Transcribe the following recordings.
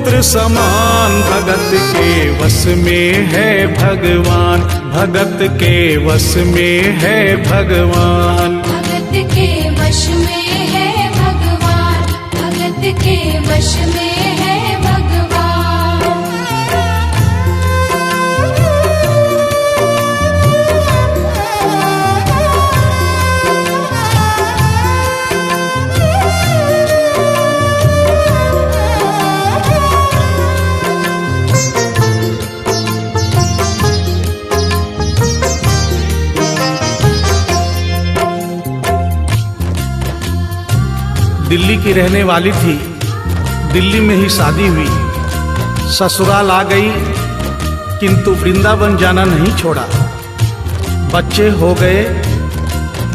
पुत्र समान, भगत के वश में है भगवान, भगत के वश में है भगवान, भगत के वश में है भगवान, भगत के वश में है भगवान। दिल्ली की रहने वाली थी, दिल्ली में ही शादी हुई, ससुराल आ गई, किंतु वृंदावन जाना नहीं छोड़ा। बच्चे हो गए,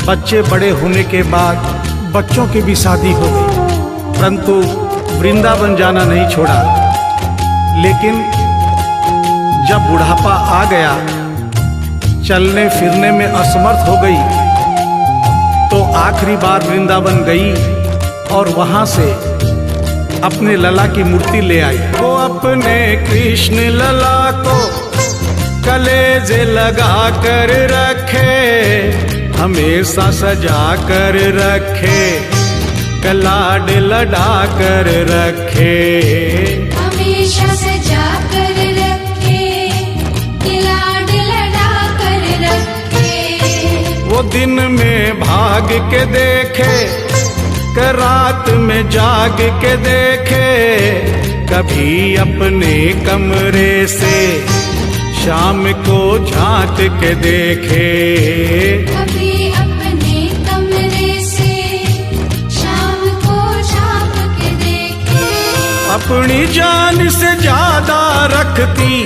बच्चे बड़े होने के बाद बच्चों की भी शादी हो गई, परंतु वृंदावन जाना नहीं छोड़ा। लेकिन जब बुढ़ापा आ गया, चलने फिरने में असमर्थ हो गई, तो आखिरी बार वृंदावन गई और वहां से अपने लला की मूर्ति ले आई। वो अपने कृष्ण लला को कलेजे लगा कर रखे, हमेशा सजा कर रखे, कलाड लड़ा कर रखे, हमेशा सजा कर रखे, लाड लड़ा कर रखे। वो दिन में भाग के देखे, रात में जाग के देखे, कभी अपने कमरे से शाम को झांक के देखे, कभी अपने कमरे से शाम को झांक के देखे। अपनी जान से ज्यादा रखती,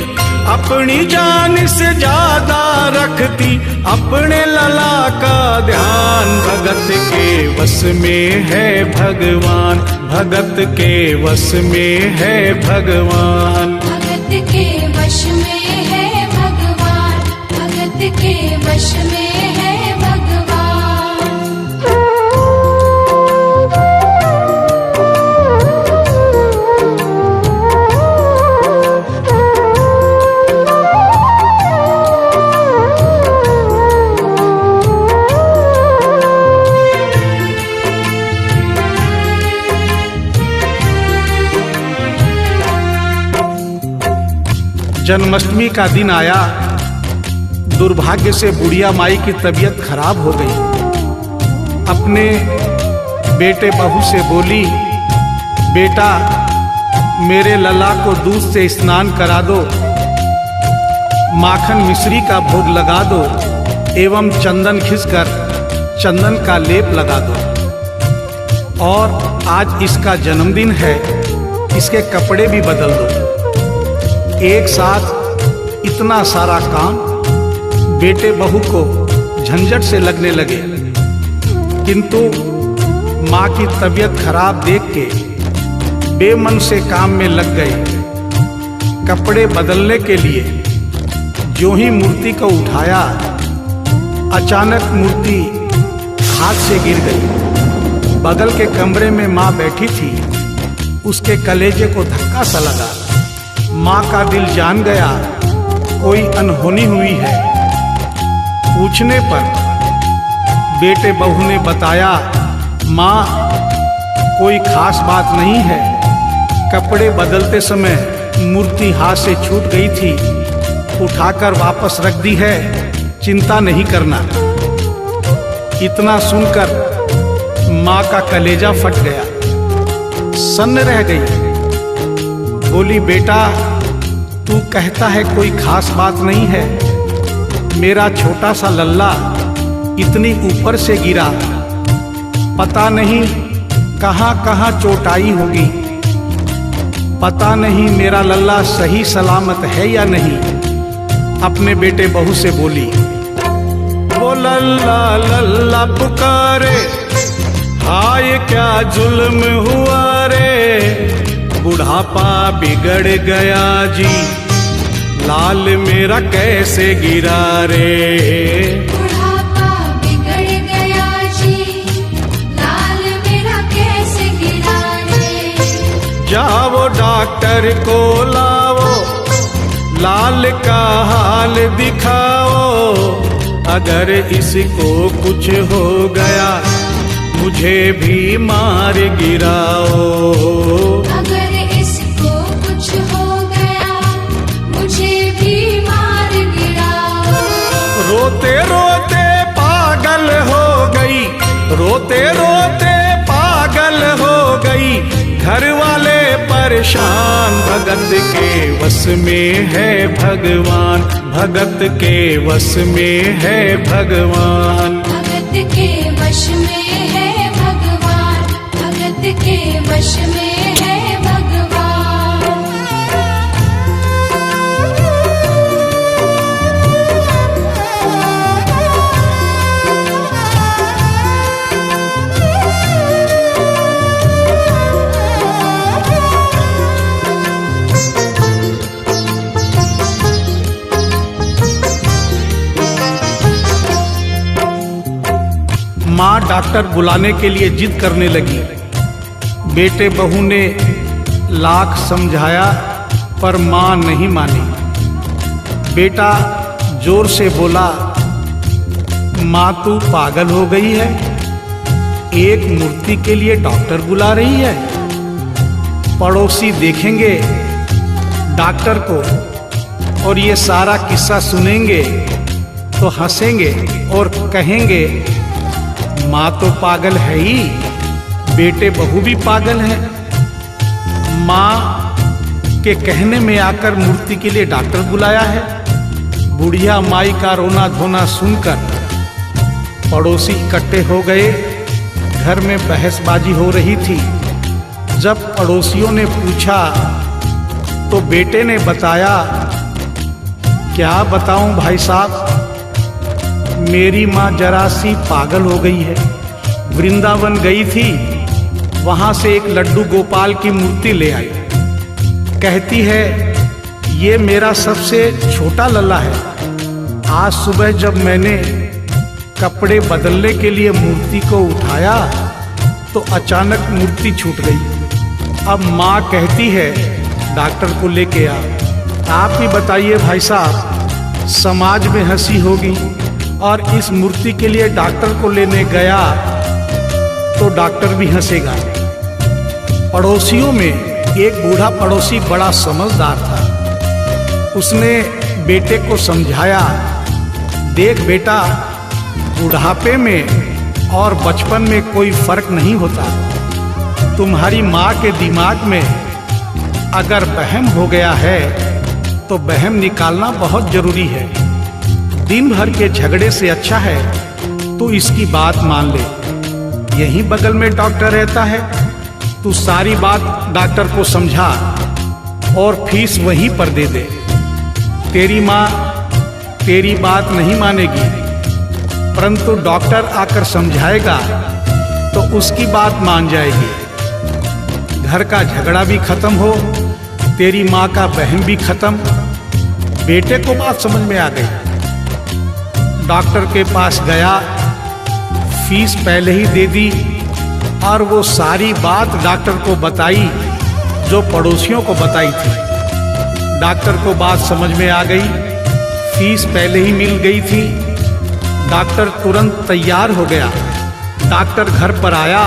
अपनी जान से ज्यादा रखती अपने लला का ध्यान, भगत के वश में है भगवान, भगत के वश में है भगवान, भगत के वश में है भगवान, भगत के वश में है भगवान। जन्माष्टमी का दिन आया, दुर्भाग्य से बुढ़िया माई की तबीयत खराब हो गई। अपने बेटे बहू से बोली, बेटा मेरे लला को दूध से स्नान करा दो, माखन मिश्री का भोग लगा दो एवं चंदन खिसकर चंदन का लेप लगा दो, और आज इसका जन्मदिन है, इसके कपड़े भी बदल दो। एक साथ इतना सारा काम बेटे बहू को झंझट से लगने लगे, किंतु माँ की तबीयत खराब देख के बेमन से काम में लग गए। कपड़े बदलने के लिए जो ही मूर्ति को उठाया, अचानक मूर्ति हाथ से गिर गई। बगल के कमरे में माँ बैठी थी, उसके कलेजे को धक्का सा लगा। माँ का दिल जान गया कोई अनहोनी हुई है। पूछने पर बेटे बहू ने बताया, माँ कोई खास बात नहीं है, कपड़े बदलते समय मूर्ति हाथ से छूट गई थी, उठाकर वापस रख दी है, चिंता नहीं करना। इतना सुनकर माँ का कलेजा फट गया, सन्न रह गई। बोली, बेटा तू कहता है कोई खास बात नहीं है, मेरा छोटा सा लल्ला इतनी ऊपर से गिरा, पता नहीं कहाँ कहाँ चोट आई होगी, पता नहीं मेरा लल्ला सही सलामत है या नहीं। अपने बेटे बहू से बोली, वो लल्ला लल्ला पुकारे, हाय क्या जुल्म हुआ रे, बुढ़ापा बिगड़ गया जी, लाल मेरा कैसे गिरा रे, बुढ़ापा बिगड़ गया जी, लाल मेरा कैसे गिरा रे। जाओ डॉक्टर को लाओ, लाल का हाल दिखाओ, अगर इसको कुछ हो गया मुझे भी मार गिराओ। अगर इसको कुछ हो गया मुझे भी मार गिराओ। रोते रोते पागल हो गई, रोते रोते पागल हो गई, घर वाले परेशान, भगत के वश में है भगवान, भगत के वश में है भगवान। भगत के वश में है भगवान, भगत के वश में है भगवान। माँ डॉक्टर बुलाने के लिए जिद करने लगी। बेटे बहू ने लाख समझाया पर माँ नहीं मानी। बेटा जोर से बोला, माँ तू पागल हो गई है, एक मूर्ति के लिए डॉक्टर बुला रही है। पड़ोसी देखेंगे डॉक्टर को और ये सारा किस्सा सुनेंगे तो हंसेंगे और कहेंगे माँ तो पागल है ही, बेटे बहू भी पागल है। माँ के कहने में आकर मूर्ति के लिए डॉक्टर बुलाया है। बुढ़िया माई का रोना धोना सुनकर पड़ोसी इकट्ठे हो गए। घर में बहसबाजी हो रही थी। जब पड़ोसियों ने पूछा तो बेटे ने बताया, क्या बताऊं भाई साहब, मेरी माँ जरा सी पागल हो गई है। वृंदावन गई थी, वहां से एक लड्डू गोपाल की मूर्ति ले आई। कहती है ये मेरा सबसे छोटा लल्ला है। आज सुबह जब मैंने कपड़े बदलने के लिए मूर्ति को उठाया तो अचानक मूर्ति छूट गई। अब माँ कहती है डॉक्टर को लेके आ। आप ही बताइए भाई साहब, समाज में हंसी होगी और इस मूर्ति के लिए डॉक्टर को लेने गया तो डॉक्टर भी हंसेगा। पड़ोसियों में एक बूढ़ा पड़ोसी बड़ा समझदार था। उसने बेटे को समझाया, देख बेटा, बुढ़ापे में और बचपन में कोई फर्क नहीं होता। तुम्हारी माँ के दिमाग में अगर वहम हो गया है तो वहम निकालना बहुत जरूरी है। दिन भर के झगड़े से अच्छा है तू इसकी बात मान ले। यहीं बगल में डॉक्टर रहता है, तू सारी बात डॉक्टर को समझा और फीस वहीं पर दे दे। तेरी माँ तेरी बात नहीं मानेगी, परंतु डॉक्टर आकर समझाएगा तो उसकी बात मान जाएगी। घर का झगड़ा भी खत्म हो, तेरी माँ का बहन भी खत्म। बेटे को बात समझ में आ गई। डॉक्टर के पास गया, फीस पहले ही दे दी और वो सारी बात डॉक्टर को बताई जो पड़ोसियों को बताई थी। डॉक्टर को बात समझ में आ गई, फीस पहले ही मिल गई थी। डॉक्टर तुरंत तैयार हो गया। डॉक्टर घर पर आया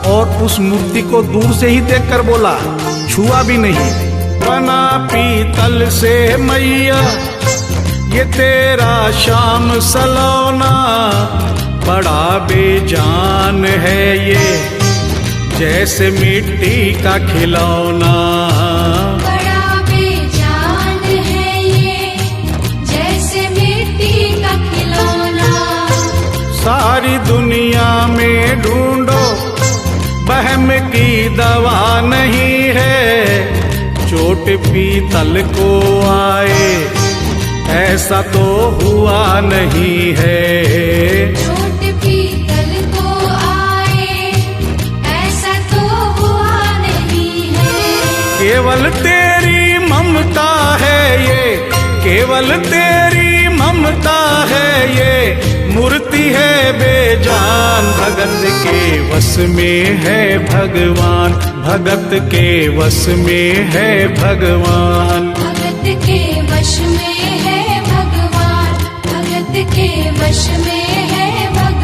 और उस मूर्ति को दूर से ही देखकर बोला, छुआ भी नहीं। बना पीतल से मैया ये तेरा शाम सलोना, बड़ा बेजान है ये जैसे मिट्टी का खिलौना। बड़ा बेजान है ये जैसे मिट्टी का खिलौना। सारी दुनिया में ढूंढो वहम की दवा नहीं है, चोट पीतल को आए ऐसा तो हुआ नहीं है। चोट पीतल को आए ऐसा तो हुआ नहीं है। केवल तेरी ममता है ये, केवल तेरी ममता ममता है ये मूर्ति है बेजान, भगत के वश में है भगवान, भगत के वश में है भगवान। भगत के वश में है भगवान, भगत के वश में है भगवान।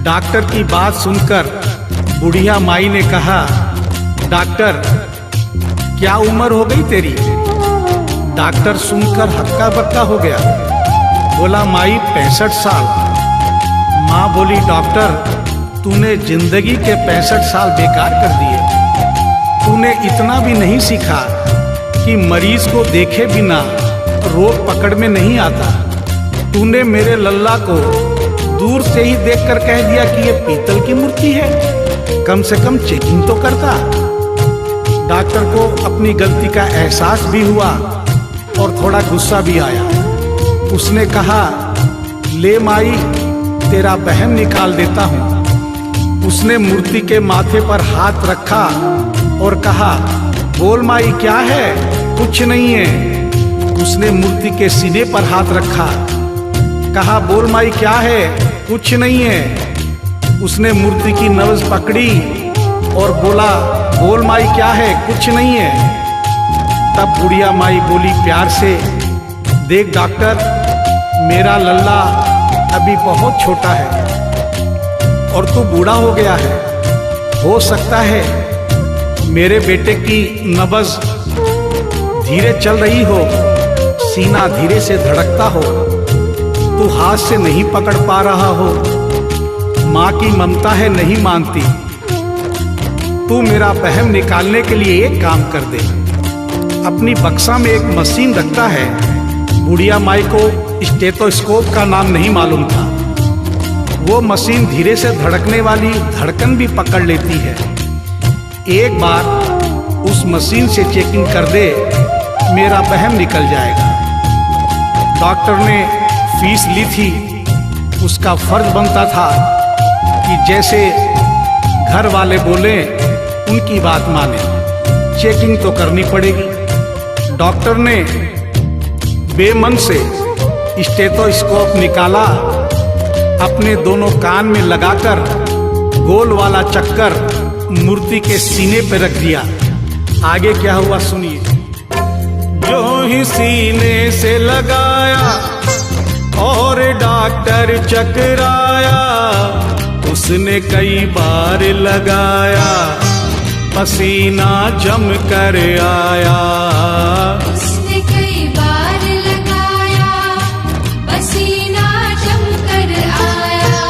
डॉक्टर की बात सुनकर बुढ़िया माई ने कहा, डॉक्टर क्या उम्र हो गई तेरी? डॉक्टर सुनकर हक्का बक्का हो गया, बोला माई 65 साल। माँ बोली, डॉक्टर तूने जिंदगी के 65 साल बेकार कर दिए। तूने इतना भी नहीं सीखा कि मरीज को देखे बिना रोग पकड़ में नहीं आता। तूने मेरे लल्ला को दूर से ही देखकर कह दिया कि ये पीतल की मूर्ति है, कम से कम चेकिंग तो करता। डॉक्टर को अपनी गलती का एहसास भी हुआ और थोड़ा गुस्सा भी आया। उसने कहा, ले माई तेरा बहम निकाल देता हूँ। उसने मूर्ति के माथे पर हाथ रखा और कहा, बोल माई क्या है? कुछ नहीं है। उसने मूर्ति के सीने पर हाथ रखा, कहा, बोल माई क्या है? कुछ नहीं है। उसने मूर्ति की नब्ज पकड़ी और बोला, बोल माई क्या है? कुछ नहीं है। तब बुढ़िया माई बोली प्यार से, देख डॉक्टर, मेरा लल्ला अभी बहुत छोटा है और तू बूढ़ा हो गया है। हो सकता है मेरे बेटे की नब्ज धीरे चल रही हो, सीना धीरे से धड़कता हो, तू हाथ से नहीं पकड़ पा रहा हो, माँ की ममता है नहीं मानती। तू मेरा बहम निकालने के लिए एक काम कर दे। अपनी बक्सा में एक मशीन रखता है। बुढ़िया माई को स्टेथोस्कोप का नाम नहीं मालूम था। वो मशीन धीरे से धड़कने वाली धड़कन भी पकड़ लेती है। एक बार उस मशीन से चेकिंग कर दे, मेरा बहम निकल जाएगा। डॉक्टर ने फीस ली थी, उसका फर्ज बनता था कि जैसे घर वाले बोले उनकी बात माने, चेकिंग तो करनी पड़ेगी। डॉक्टर ने बेमन से स्टेथोस्कोप निकाला, अपने दोनों कान में लगाकर गोल वाला चक्कर मूर्ति के सीने पे रख दिया। आगे क्या हुआ सुनिए। जो ही सीने से लगाया और डॉक्टर चकराया, उसने कई बार लगाया, पसीना जम कर आया। उसने कई बार लगाया, पसीना जम कर आया।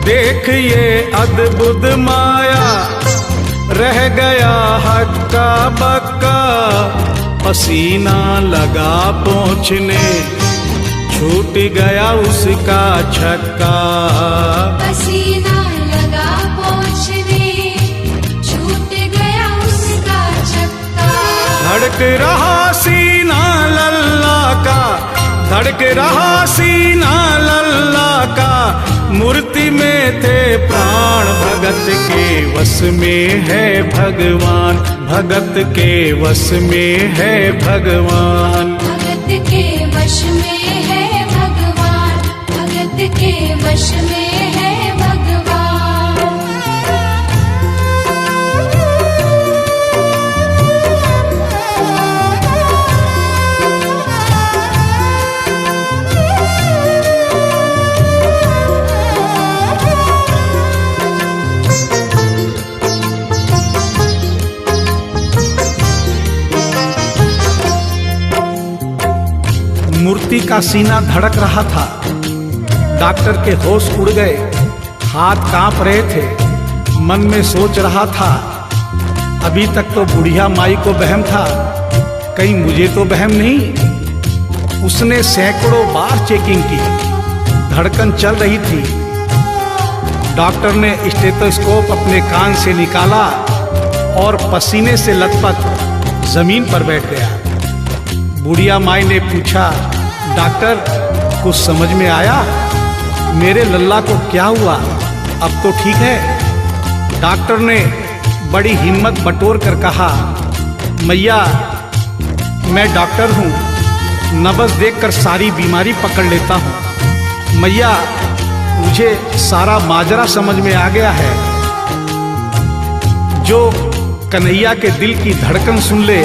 देख ये अद्भुत माया, रह गया हक्का बक्का, पसीना लगा पहुँचने, छूट गया उसका छक्का। पसीना लगा पहुँचने, छूट गया उसका छक्का। धड़क रहा सीना लल्ला का, धड़क रहा सीना लल्ला का, मूर्ति में थे प्राण, भगत के वश में है भगवान, भगत के वश में है भगवान। भगत के वश में है भगवान, भगत के वश में है भगवान। मूर्ति का सीना धड़क रहा था। डॉक्टर के होश उड़ गए, हाथ कांप रहे थे, मन में सोच रहा था, अभी तक तो बुढ़िया माई को बहम था, कहीं मुझे तो बहम नहीं। उसने सैकड़ों बार चेकिंग की, धड़कन चल रही थी। डॉक्टर ने स्टेथोस्कोप अपने कान से निकाला और पसीने से लथपथ जमीन पर बैठ गया। बुढ़िया माई ने पूछा, डॉक्टर कुछ समझ में आया? मेरे लल्ला को क्या हुआ? अब तो ठीक है? डॉक्टर ने बड़ी हिम्मत बटोर कर कहा, मैया मैं डॉक्टर हूँ, नब्ज देखकर सारी बीमारी पकड़ लेता हूँ। मैया मुझे सारा माजरा समझ में आ गया है। जो कन्हैया के दिल की धड़कन सुन ले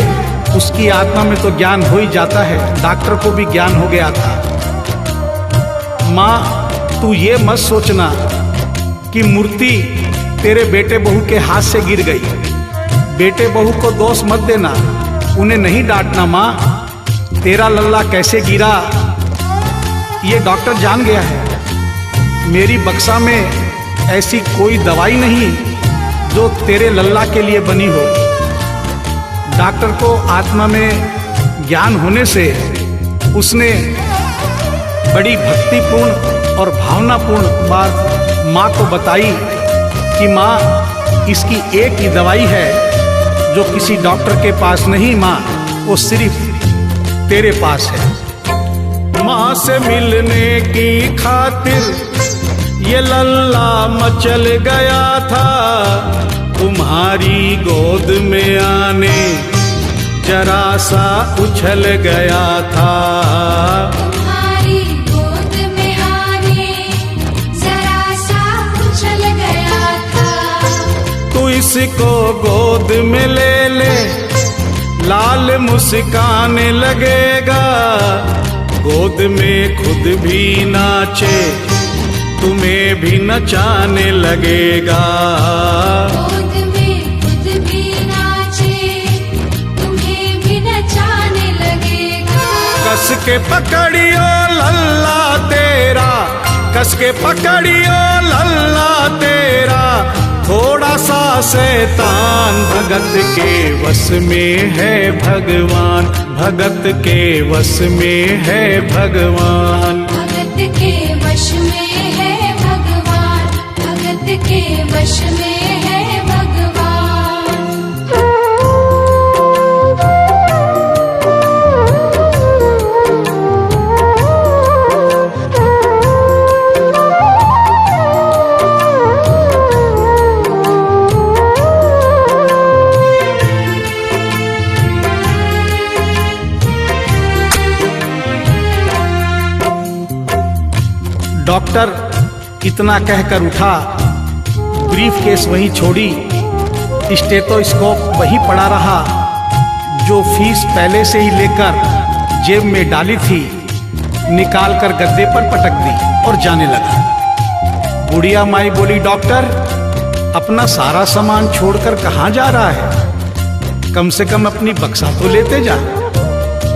उसकी आत्मा में तो ज्ञान हो ही जाता है। डॉक्टर को भी ज्ञान हो गया था। माँ तू ये मत सोचना कि मूर्ति तेरे बेटे बहू के हाथ से गिर गई। बेटे बहू को दोष मत देना, उन्हें नहीं डांटना। माँ तेरा लल्ला कैसे गिरा ये डॉक्टर जान गया है। मेरी बक्सा में ऐसी कोई दवाई नहीं जो तेरे लल्ला के लिए बनी हो। डॉक्टर को आत्मा में ज्ञान होने से उसने बड़ी भक्तिपूर्ण और भावनापूर्ण बात माँ को बताई कि माँ इसकी एक ही दवाई है जो किसी डॉक्टर के पास नहीं माँ, वो सिर्फ तेरे पास है। माँ से मिलने की खातिर ये लल्ला मचल गया था, तुम्हारी गोद में आने जरा सा उछल गया था। तुम्हारी गोद में आने जरा सा उछल गया था। तू इसको गोद में ले ले, लाल मुस्काने लगेगा। गोद में खुद भी नाचे, तुम्हें भी नचाने लगेगा। गोद में खुद भी नाचे, तुम्हें भी नचाने लगेगा। कस के पकड़ियो लल्ला तेरा, कस के पकड़ियो लल्ला तेरा, थोड़ा सा शैतान भगत के वश में है भगवान, भगत के वश में है भगवान। भगत के वश में है भगवान, भगत के वश में है भगवान। डॉक्टर इतना कहकर उठा, ब्रीफ केस वहीं छोड़ी, स्टेथोस्कोप वहीं पड़ा रहा जो फीस पहले से ही लेकर जेब में डाली थी, निकाल कर गद्दे पर पटक दी और जाने लगा। बुढ़िया माई बोली, डॉक्टर अपना सारा सामान छोड़कर कहाँ जा रहा है? कम से कम अपनी बक्सा तो लेते जा।